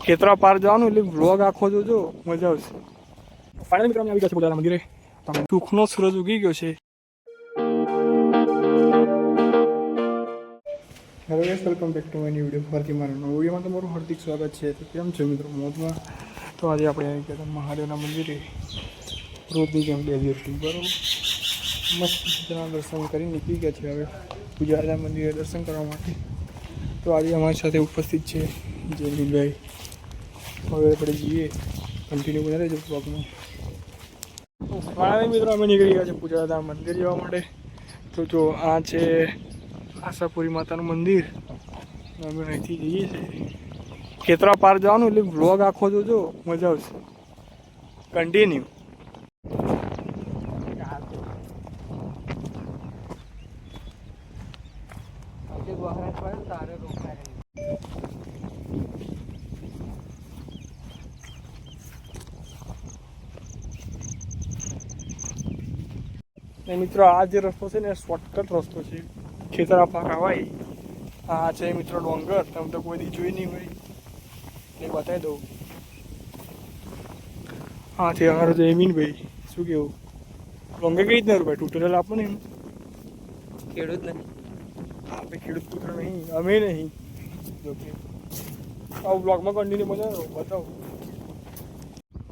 ખેતરા પાર જવાનું એટલે વ્લોગ આખો જોજો, મજા આવશે. ફાઇનલ મિત્રો અમે આવી ગયા છે પોતાના મંદિરે. તમે સુખનો સૂરજ ઉગી ગયો છે. Hello guys, welcome back to my new video. ફરીથી મારા નવા વિડીયોમાં તમારું હાર્દિક સ્વાગત છે. તો કેમ છો મિત્રો, મોજમાં? તો આજે આપણે આવી ગયા હતા મહાદેવના મંદિરે. રોજની જેમ ડેલી રૂટીન બરોબર મસ્ત દર્શન કરી નીકળી ગયા છે હવે પૂજાના મંદિરે દર્શન કરવા માટે. તો આજે અમારી સાથે ઉપસ્થિત છે જયમીનભાઈ. હવે આપણે જઈએ, કન્ટિન્યુ બનાવી રહેજો બ્લોગમાં. મિત્રો અમે નીકળી ગયા છે પૂજાના મંદિર જવા માટે. તો જો આ છે આશાપુરી માતાનું મંદિર. અમે અહીંથી જઈએ છીએ ખેતરા પાર જવાનું એટલે વ્લોગ આખો જોજો, મજા આવશે. કન્ટિન્યુ. મિત્રો આ જે રસ્તો છે ને શોર્ટકટ રસ્તો છે, ખેતરા પાર આવાય. આ છે મિત્રો ડોંગર, તમે તો કોઈ દી જોઈ નહીં હોય એટલે બતાવી દઉં. હા છે અમારો જયમીનભાઈ. શું કેવું, ડોંગર કઈ રીતના ભાઈ ટ્યુટોરિયલ આપો ને. એનું ખેડૂત નહીં આપણે, ખેડૂત પુત્ર નહીં અમે, નહીં જોકે આવું બ્લોગમાં કન્ટિન્યુ બતાવો.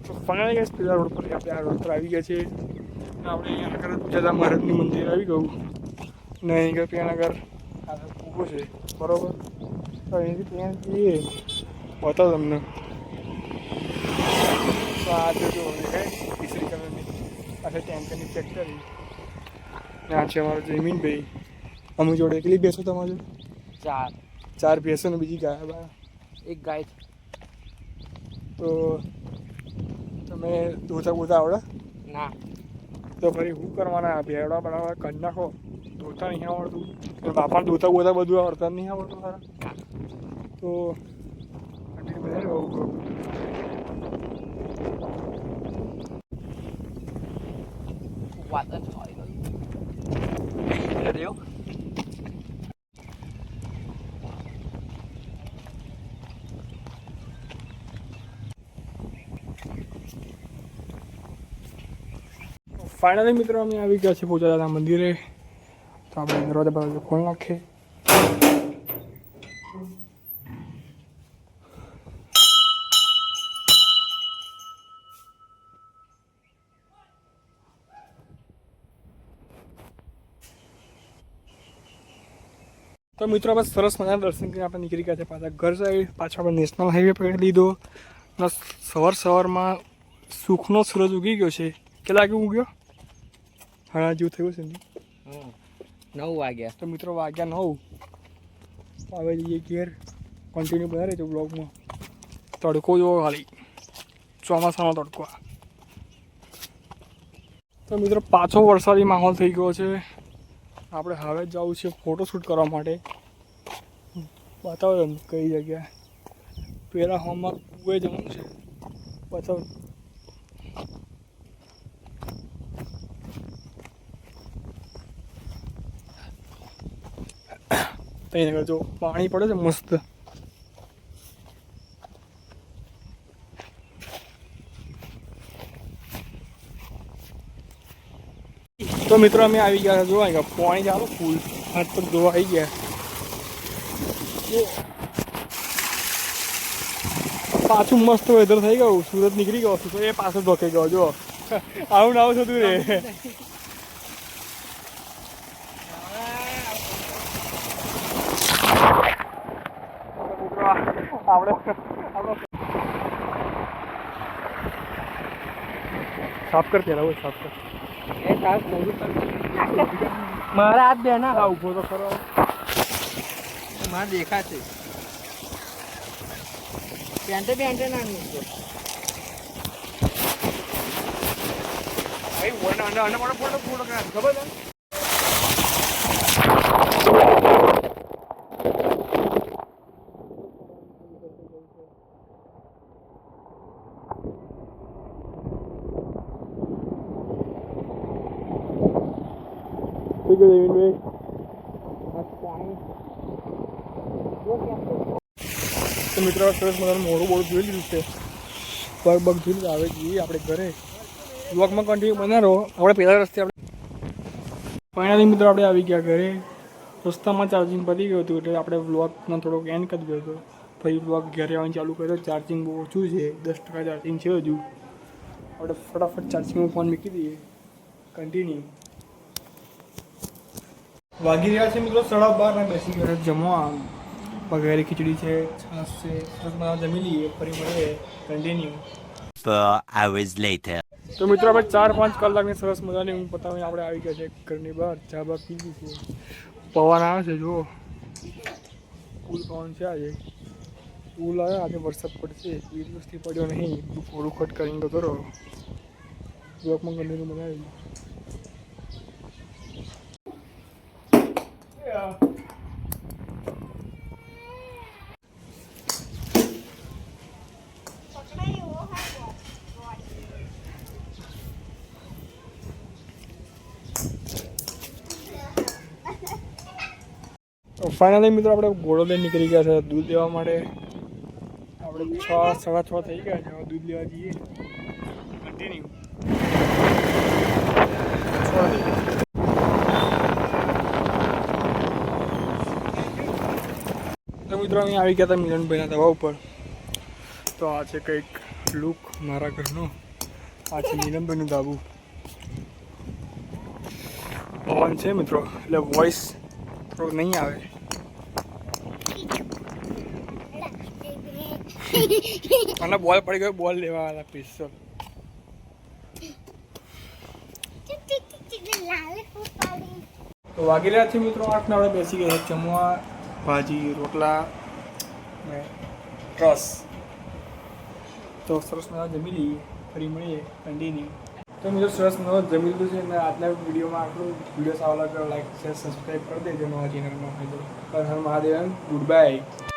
તો ફાઇનલી ગાઈસ પેલા રોડ પર આપણે આ રોડ પર આવી ગયા છીએ. આપણે અહીંયા આગળ પૂજાતા મહારાજનું મંદિર આવી ગયું ને અહીં આગળ ત્યાં આગળ ઊભો છે બરોબર. તો અહીંથી ત્યાં જઈએ બતાવો તમને. તો આ જો તીસરી કલરની આ છે ટેન્કરની ફેક્ટરી. ત્યાં છે અમારો જયમીનભાઈ. અમે જોડે એકલી બેસો તમારે જોડે? ચાર ભેંસો ને બીજી ગાય બા એક ગાય છે. તો તમે ધોતા બોતા આવડે? ના. તો ફરી શું કરવાના, ભેળવા બનાવવા કરી નાખો. ધોતા નહીં આવડતું, બાપાને ધોતા બોતા બધું આવડતા નહીં આવડતું સારા. તો વાત જ ફાઇનલી મિત્રો અમે આવી ગયા છીએ પૂજાના મંદિરે. તો આપણે દરવાજા પર ખોલી નાખીએ. તો મિત્રો આપણે સરસ મજાના દર્શન કરીને આપણે નીકળી ગયા છે પાછા ઘર સાઈડ. પાછો આપણે નેશનલ હાઈવે પકડી લીધો અને સવારમાં સુખનો સૂરજ ઉગી ગયો છે. કેટલા વાગે ઉગ્યો? હા જેવું થયું છે ને 9 વાગ્યા. તો મિત્રો વાગ્યા 9. હવે જઈએ ઘેર. કન્ટિન્યુ બનાવી રહેજો બ્લોગમાં. તડકો જોવો ખાલી, ચોમાસાનો તડકો. તો મિત્રો પાછો વરસાદી માહોલ થઈ ગયો છે. આપણે હવે જવું છે ફોટોશૂટ કરવા માટે. બતાવો તમને કઈ જગ્યા. પેલા હોમમાં કુએ જવાનું છે, બતાવો. ત્યાં આગળ જો પાણી પડે છે મસ્ત. તો મિત્રો અમે આવી ગયા જોવા ગયા પાણી ચાલો ફૂલ હાથ પર જોવા આવી ગયા. પાછું મસ્ત વેધર થઈ ગયું, સુરત નીકળી ગયો છું તો એ પાછળ ઢોકાઈ ગયો. જો આવું ના આવું થતું રે. સાફ કર પેલા, હોય સાફ કર. મારા હાથ બે ના ઉભો તો ખરો, મારે દેખાશે. પેન્ટે ના ભાઈ ફોટો ખબર છે. Look at it, man. That's fine. તો મિત્રો સરસ મજાનું મોડું બોડું જોઈ લીધું છે, પગ બગ જોઈ આવે જઈએ આપણે ઘરે. બ્લોગમાં કન્ટિન્યુ બનાવો. આપણે પહેલા રસ્તે આપણે ફાઇનલી મિત્રો આપણે આવી ગયા ઘરે. રસ્તામાં ચાર્જિંગ પતી ગયું હતું એટલે આપણે બ્લોગનો થોડોક એન્ડ કરી દીધો હતો. પછી બ્લોગ ઘરે આવવાનું ચાલુ કર્યો. ચાર્જિંગ બહુ ઓછું છે, 10% ચાર્જિંગ છે હજુ. આપણે ફટાફટ ચાર્જિંગમાં ફોન મૂકી દઈએ. કન્ટિન્યુ વાગી રહ્યા છે મિત્રો 12:30 ને બેસી ગયા જમવા. વગેરે ખીચડી છે, છાશ છે, સરસ મજાનું જમી લઈએ. ફરી મળીએ. Continue 4 hours later. તો મિત્રો આપણે 4-5 કલાકની સરસ મજાની ઊંઘ પતાવીને આપણે આવી ગયા છે ઘરની બહાર. ચા બા પીધી છે, પવન આવે છે. જુઓ ફૂલ પવન છે આજે. ફૂલ આવે આજે વરસાદ પડશે. 2 દિવસથી પડ્યો નહીં. થોડું ખટ કરીને તો કરો. બ્લોકમાં કન્ટિન્યુ બનાવી. ફાઇનલી મિત્રો આપણે ઘોડો લઈને નીકળી ગયા છે દૂધ લેવા માટે. આપણે 6-6:30 થઈ ગયા છે. દૂધ લેવા જઈએ. કન્ટિન્યુ તો મિત્રો અહીં આવી ગયા હતા મિલનભાઈના દવા ઉપર. તો આ છે કંઈક લુક મારા ઘરનો. આ છે મિલનભાઈનું ધાબુ. પવન છે મિત્રો એટલે વોઇસ થોડું નહીં આવે. મને બોલ પડી ગયો. બોલ લેવા વાળા પિસ્તોલ. તો વાગી રહ્યા છે મિત્રો 8 ને આપણે બેસી ગયા જમવા. ભાજી, રોટલા ને રસ. તો સરસ મજા જમી લઈએ. ફરી મળીએ. કન્ટિન્યુ. તો મિત્રો સરસ મજા જમી લીધું છે અને આજના વિડીયોમાં આટલું. વિડીયો સારો લાગે લાઈક શેર સબસ્ક્રાઈબ કરી દેજો. નવા ચેનલમાં હર હર મહાદેવ. Good by.